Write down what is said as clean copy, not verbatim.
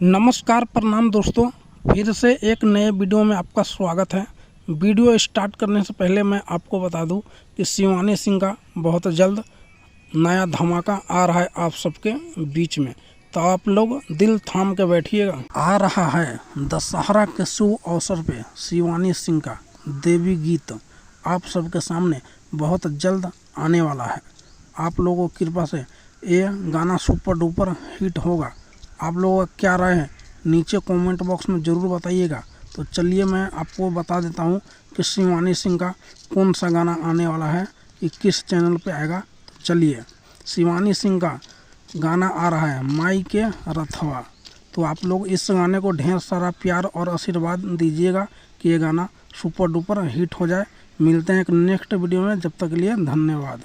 नमस्कार प्रणाम दोस्तों, फिर से एक नए वीडियो में आपका स्वागत है। वीडियो स्टार्ट करने से पहले मैं आपको बता दूं कि शिवानी सिंह का बहुत जल्द नया धमाका आ रहा है आप सबके बीच में, तो आप लोग दिल थाम के बैठिएगा। आ रहा है दशहरा के शुभ अवसर पे शिवानी सिंह का देवी गीत आप सबके सामने बहुत जल्द आने वाला है। आप लोगों की कृपा से ये गाना सुपर डुपर हिट होगा। आप लोगों का क्या राय है नीचे कमेंट बॉक्स में ज़रूर बताइएगा। तो चलिए मैं आपको बता देता हूँ कि शिवानी सिंह का कौन सा गाना आने वाला है, कि किस चैनल पे आएगा। तो चलिए, शिवानी सिंह का गाना आ रहा है माई के रथवा। तो आप लोग इस गाने को ढेर सारा प्यार और आशीर्वाद दीजिएगा कि ये गाना सुपर डुपर हिट हो जाए। मिलते हैं एक नेक्स्ट वीडियो में, जब तक के लिए धन्यवाद।